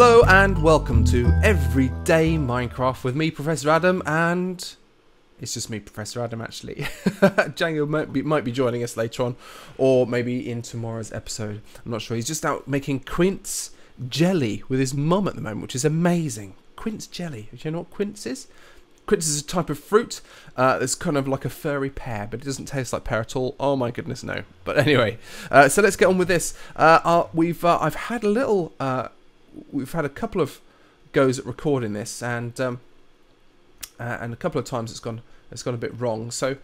Hello and welcome to Everyday Minecraft with me, Professor Adam, and it's just me, Professor Adam, actually. Django might be joining us later on, or maybe in tomorrow's episode. I'm not sure. He's just out making quince jelly with his mum at the moment, which is amazing. Quince jelly. Do you know what quince is? Quince is a type of fruit that's kind of like a furry pear, but it doesn't taste like pear at all. Oh my goodness, no. But anyway, so let's get on with this. I've had a little... we've had a couple of goes at recording this, and a couple of times it's gone a bit wrong. So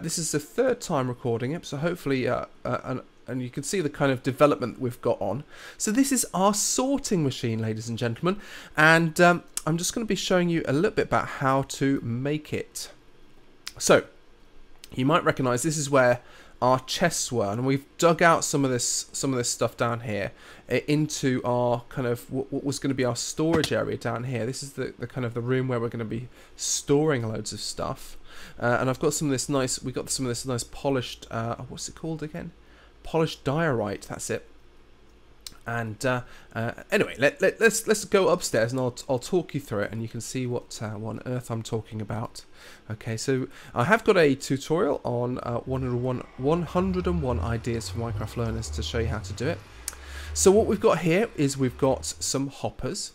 this is the third time recording it. So hopefully, and you can see the kind of development we've got on. So this is our sorting machine, ladies and gentlemen, and I'm just going to be showing you a little bit about how to make it. So you might recognise this is where our chests were, and we've dug out some of this stuff down here into our kind of what was going to be our storage area down here. This is the kind of the room where we're going to be storing loads of stuff. And I've got some of this nice. We got some of this nice polished. What's it called again? Polished diorite. That's it. And anyway, let's go upstairs, and I'll talk you through it, and you can see what on earth I'm talking about. Okay, so I have got a tutorial on 101 ideas for Minecraft learners to show you how to do it. So what we've got here is we've got some hoppers.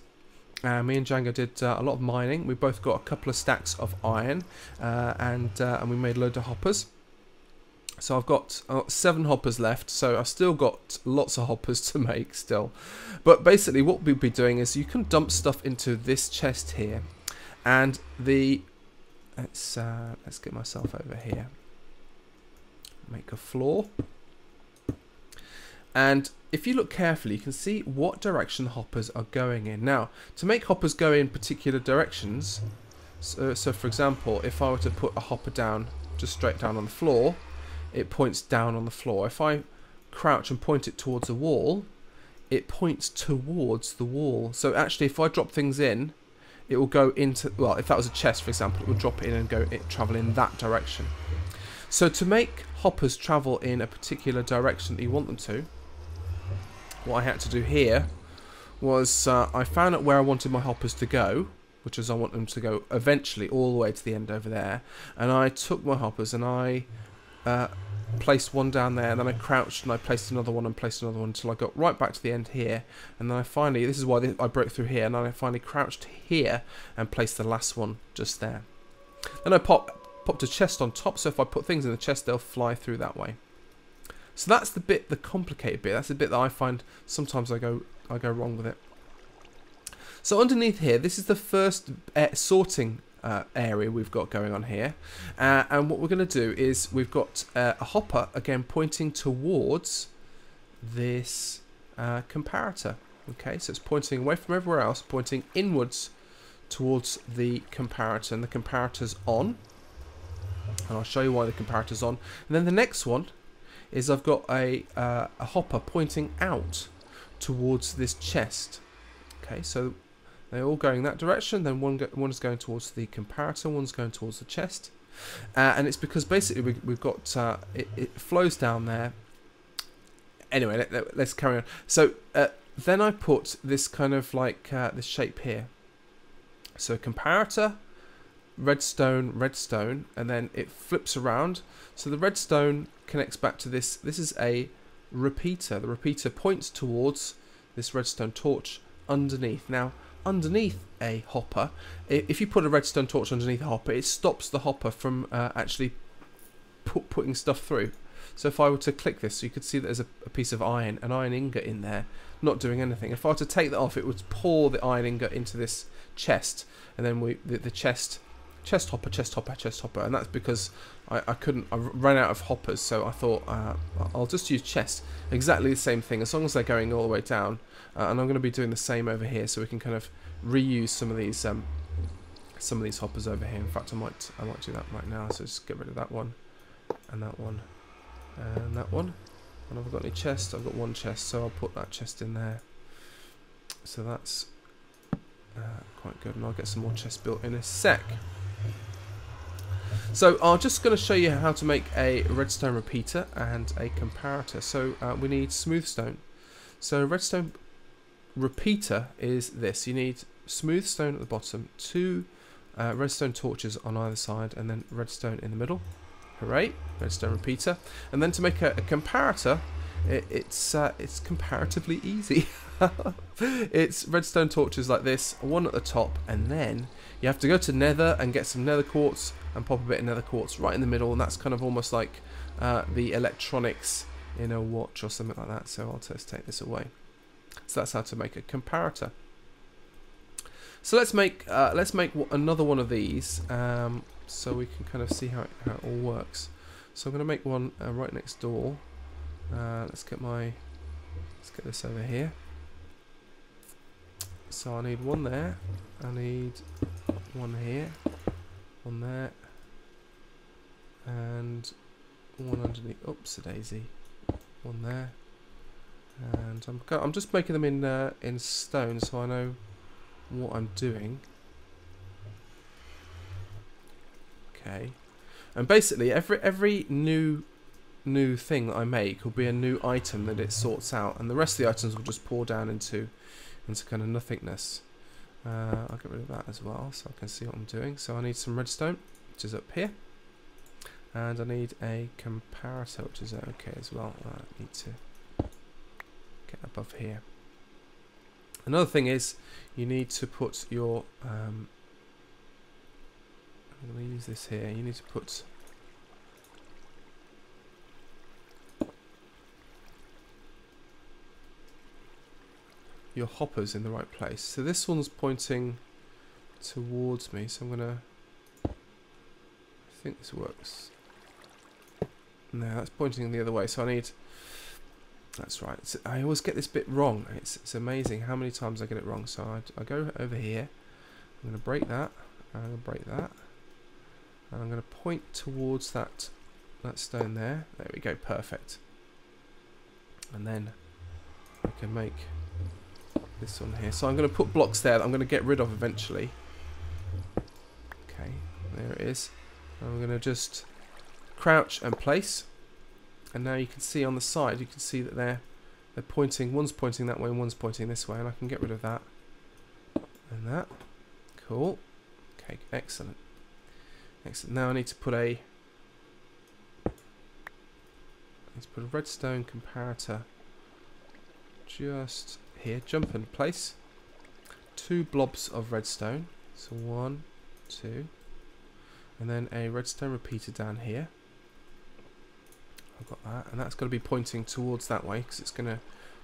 Me and Django did a lot of mining. We both got a couple of stacks of iron, and we made a load of hoppers. So I've got 7 hoppers left, so I've still got lots of hoppers to make still. But basically what we'll be doing is you can dump stuff into this chest here, and let's get myself over here. Make a floor. And if you look carefully, you can see what direction hoppers are going in. Now, to make hoppers go in particular directions, so for example, if I were to put a hopper down, just straight down on the floor, it points down on the floor. If I crouch and point it towards a wall, it points towards the wall. So actually, if I drop things in, it will go into, well, if that was a chest, for example, it would drop it in and travel in that direction. So to make hoppers travel in a particular direction that you want them to, what I had to do here was I found out where I wanted my hoppers to go, which is I want them to go eventually all the way to the end over there. And I took my hoppers and I placed one down there, and then I crouched and I placed another one and placed another one until I got right back to the end here. And then I finally, this is why I broke through here, and then I finally crouched here and placed the last one just there. Then I popped a chest on top, so if I put things in the chest, they'll fly through that way. So that's the complicated bit. That's the bit that I find sometimes I go wrong with it. So underneath here, this is the first sorting area we've got going on here, and what we're going to do is we've got a hopper again pointing towards this comparator. Okay, so it's pointing away from everywhere else, pointing inwards towards the comparator, and the comparator's on, and I'll show you why the comparator's on. And then the next one is I've got a hopper pointing out towards this chest. Okay, so they're all going that direction. Then one is going towards the comparator, one's going towards the chest, and it's because basically we've got it flows down there. Anyway, let's carry on. So then I put this kind of like this shape here. So comparator, redstone, redstone, and then it flips around. So the redstone connects back to this. This is a repeater. The repeater points towards this redstone torch underneath. Now, underneath a hopper, if you put a redstone torch underneath a hopper, it stops the hopper from actually putting stuff through. So if I were to click this, you could see that there's a piece of iron, an iron ingot in there, not doing anything. If I were to take that off, it would pour the iron ingot into this chest, and then the chest hopper, and that's because I ran out of hoppers, so I thought I'll just use chest. Exactly the same thing, as long as they're going all the way down. And I'm going to be doing the same over here, so we can kind of reuse some of these hoppers over here. In fact, I might do that right now. So just get rid of that one, and that one, and that one. And I've got any chests? I've got one chest, so I'll put that chest in there. So that's quite good, and I'll get some more chests built in a sec. So I'm just going to show you how to make a redstone repeater and a comparator. So we need smooth stone. So redstone repeater is this. You need smooth stone at the bottom, 2 redstone torches on either side, and then redstone in the middle. Hooray, redstone repeater. And then to make a comparator, it's comparatively easy. It's redstone torches like this, 1 at the top, and then you have to go to nether and get some nether quartz and pop a bit of nether quartz right in the middle, and that's kind of almost like the electronics in a watch or something like that. So I'll just take this away. So that's how to make a comparator. So let's make another one of these, so we can kind of see how it all works. So I'm going to make one right next door. Let's get this over here. So I need one there. I need one here, one there, and one underneath. Oops, a daisy. One there, and I'm just making them in stone, so I know what I'm doing. Okay, and basically every new thing that I make will be a new item that it sorts out, and the rest of the items will just pour down into kind of nothingness. I'll get rid of that as well so I can see what I'm doing. So I need some redstone, which is up here, and I need a comparator, which is okay as well. I need to get above here. Another thing is you need to put your I'm going to use this here. You need to put your hoppers in the right place. So this one's pointing towards me, so I'm going to, I think this works. No, that's pointing the other way, so I need, that's right. I always get this bit wrong. It's amazing how many times I get it wrong. So I go over here, I'm going to break that, and I'm going to break that, and I'm going to point towards that stone there. There we go, perfect. And then I can make this one here. So I'm going to put blocks there that I'm going to get rid of eventually. Okay, there it is. I'm going to just crouch and place, and now you can see on the side, you can see that they're pointing, one's pointing that way and one's pointing this way, and I can get rid of that and that. Cool. Okay, excellent. Excellent. Now I need to put a redstone comparator just here, jump and place. 2 blobs of redstone, so 1, 2, and then a redstone repeater down here. I've got that, and that's got to be pointing towards that way because it's going to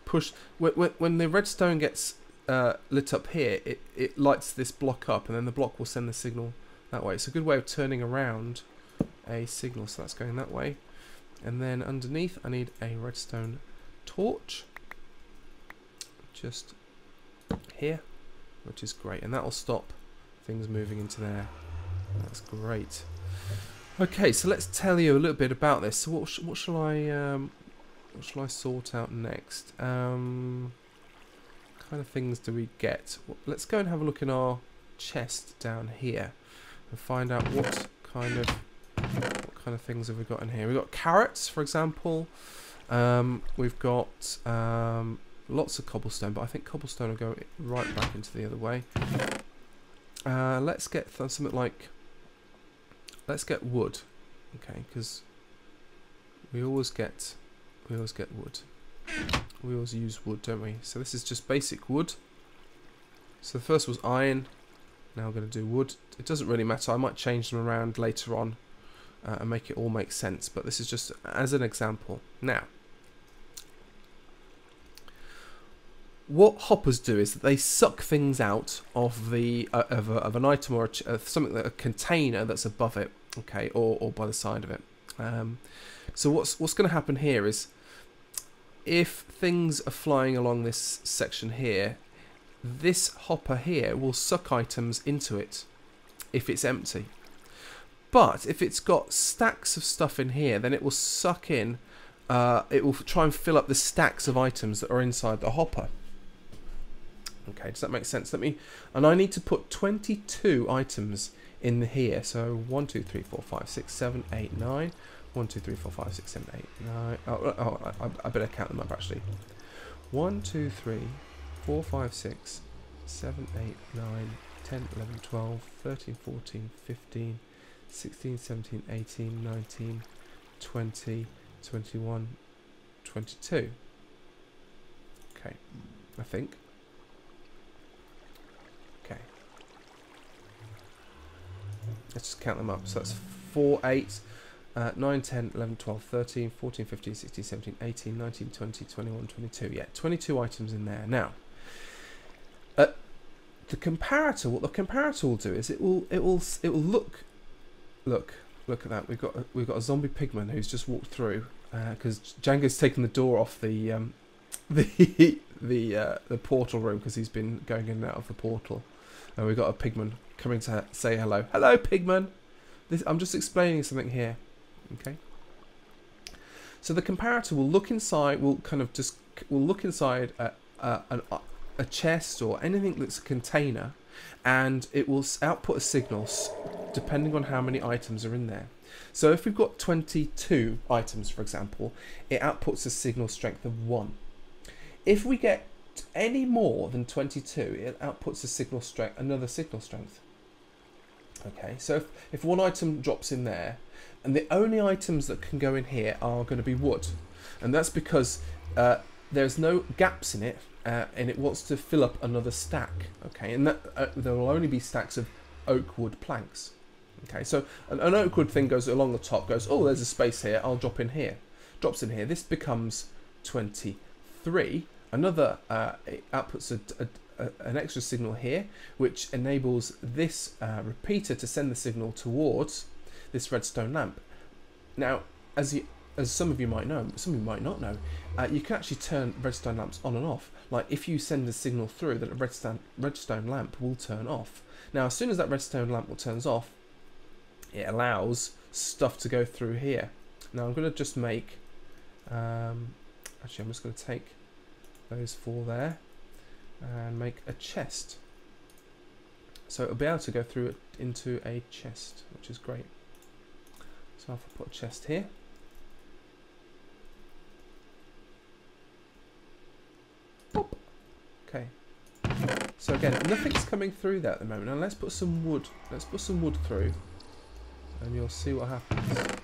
push. When the redstone gets lit up here, it lights this block up, and then the block will send the signal that way. It's a good way of turning around a signal, so that's going that way. And then underneath I need a redstone torch just here, which is great, and that will stop things moving into there. That's great. Okay, so let's tell you a little bit about this. So what shall I sort out next? Kind of things do we get? Let's go and have a look in our chest down here and find out what kind of things have we got in here. We've got carrots, for example. We've got lots of cobblestone, but I think cobblestone will go right back into the other way. Let's get something like, let's get wood, okay? Because we always get wood. We always use wood, don't we? So this is just basic wood. So the first was iron. Now we're going to do wood. It doesn't really matter. I might change them around later on and make it all make sense. But this is just as an example. Now, what hoppers do is that they suck things out of the of an item or something, like a container that's above it, okay, or by the side of it. So what's going to happen here is, if things are flying along this section here, this hopper here will suck items into it if it's empty. But if it's got stacks of stuff in here, then it will suck in, it will try and fill up the stacks of items that are inside the hopper. Okay, does that make sense? And I need to put 22 items in here. So 1, 2, 3, 4, 5, 6, 7, 8, 9. 1, 2, 3, 4, 5, 6, 7, 8, 9. I better count them up actually. 1, 2, 3, 4, 5, 6, 7, 8, 9, 10, 11, 12, 13, 14, 15, 16, 17, 18, 19, 20, 21, 22. Okay, I think. Okay. Let's just count them up. So that's 4, 8, 9, 10, 11, 12, 13, 14, 15, 16, 17, 18, 19, 20, 21, 22. Yeah, 22 items in there. Now, the comparator, what the comparator will do is it will look at that. We've got a zombie pigman who's just walked through because Django's taken the door off the portal room because he's been going in and out of the portal. And we've got a pigman coming to say hello. Hello, pigman. I'm just explaining something here. Okay. So the comparator will look inside. Will look inside a chest or anything that's a container, and it will output a signal depending on how many items are in there. So if we've got 22 items, for example, it outputs a signal strength of 1. If we get any more than 22, it outputs a signal strength, another signal strength. Okay, so if one item drops in there, and the only items that can go in here are going to be wood, and that's because there's no gaps in it, and it wants to fill up another stack. Okay, and that there will only be stacks of oak wood planks. Okay, so an oak wood thing goes along the top, goes, oh, there's a space here, I'll drop in here. Drops in here. This becomes 23. Another it outputs an extra signal here, which enables this repeater to send the signal towards this redstone lamp. Now, as some of you might know, some of you might not know, you can actually turn redstone lamps on and off. Like if you send a signal through, that a redstone lamp will turn off. Now, as soon as that redstone lamp turns off, it allows stuff to go through here. Now, I'm going to just make. Actually, I'm just going to take those 4 there and make a chest. So it'll be able to go through it into a chest, which is great. So if I put a chest here. Pop. Okay. So again, nothing's coming through there at the moment. Now let's put some wood. Let's put some wood through, and you'll see what happens.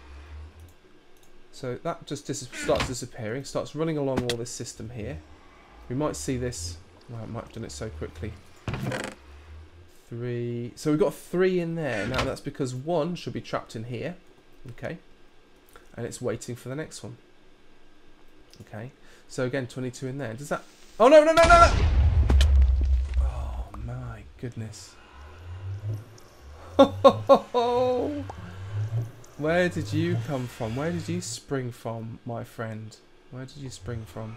So that just starts disappearing, starts running along all this system here. We might see this. Well, I might have done it so quickly. 3. So we've got 3 in there. Now that's because 1 should be trapped in here. Okay. And it's waiting for the next one. Okay. So again, 22 in there. Does that... Oh, no, no, no, no, no! Oh, my goodness. Where did you come from? Where did you spring from, my friend? Where did you spring from?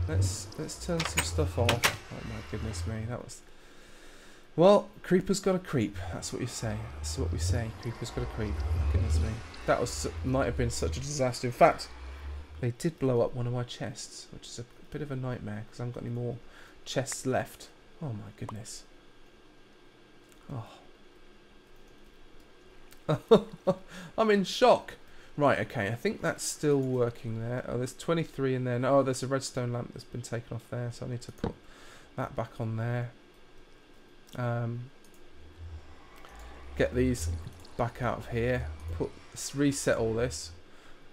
Let's turn some stuff off. Oh my goodness me, that was... Well, creeper's got to creep. That's what you say. That's what we say. Creeper's got to creep. Oh my goodness me. That was might have been such a disaster. In fact, they did blow up one of my chests, which is a bit of a nightmare because I haven't got any more chests left. Oh my goodness. Oh. I'm in shock. Right, okay, I think that's still working there. Oh, there's 23 in there. No, oh, there's a redstone lamp that's been taken off there, so I need to put that back on there. Get these back out of here. Reset all this.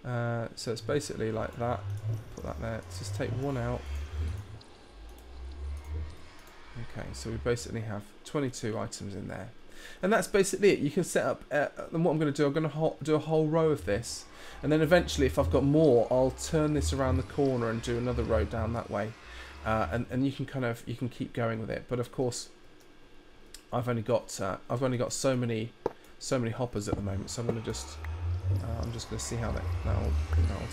So it's basically like that. Put that there. Let's just take 1 out. Okay, so we basically have 22 items in there. And that's basically it. You can set up, and what I'm going to do, I'm going to do a whole row of this, and then eventually, if I've got more, I'll turn this around the corner and do another row down that way, and you can keep going with it. But of course, I've only got so many hoppers at the moment, so I'm just going to see how that all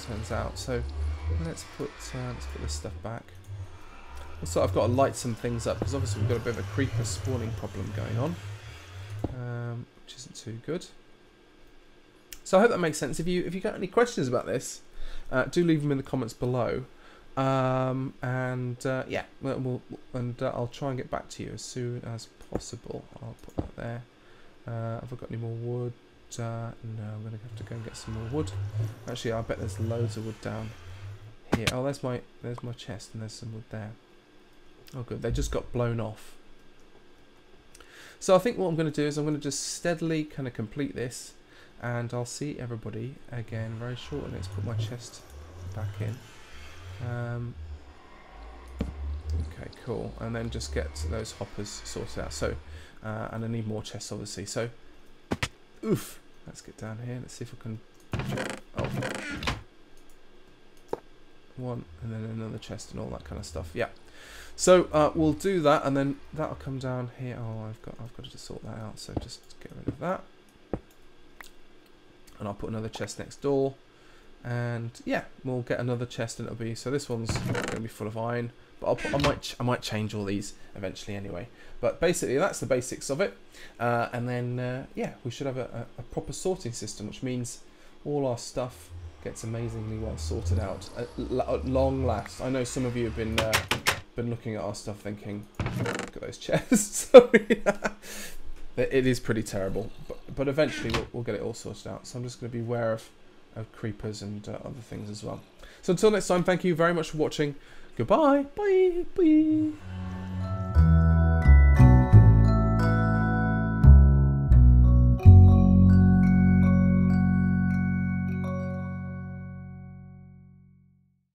turns out. So let's put this stuff back. Also, I've got to light some things up because obviously we've got a bit of a creeper spawning problem going on. Which isn't too good. So I hope that makes sense. If you got any questions about this, do leave them in the comments below. Yeah, I'll try and get back to you as soon as possible. I'll put that there. Have I got any more wood? No, I'm going to have to go and get some more wood. Actually, I bet there's loads of wood down here. Oh, there's my chest, and there's some wood there. Oh good, they just got blown off. So I think what I'm going to do is I'm going to just steadily kind of complete this, and I'll see everybody again very shortly. Let's put my chest back in. Okay, cool. And then just get those hoppers sorted out. So, and I need more chests obviously. So, oof. Let's get down here. Let's see if I can. Oh, one, and then another chest and all that kind of stuff. Yeah. So we'll do that, and then that'll come down here. Oh, I've got to just sort that out. So just get rid of that, and I'll put another chest next door, and yeah, we'll get another chest, and it'll be so this one's going to be full of iron. But I might change all these eventually anyway. But basically, that's the basics of it, and then yeah, we should have a proper sorting system, which means all our stuff gets amazingly well sorted out at long last. I know some of you have been looking at our stuff thinking, look at those chests. It is pretty terrible, but eventually we'll get it all sorted out. So I'm just going to be aware of creepers and other things as well. So until next time, thank you very much for watching. Goodbye. Bye. Bye.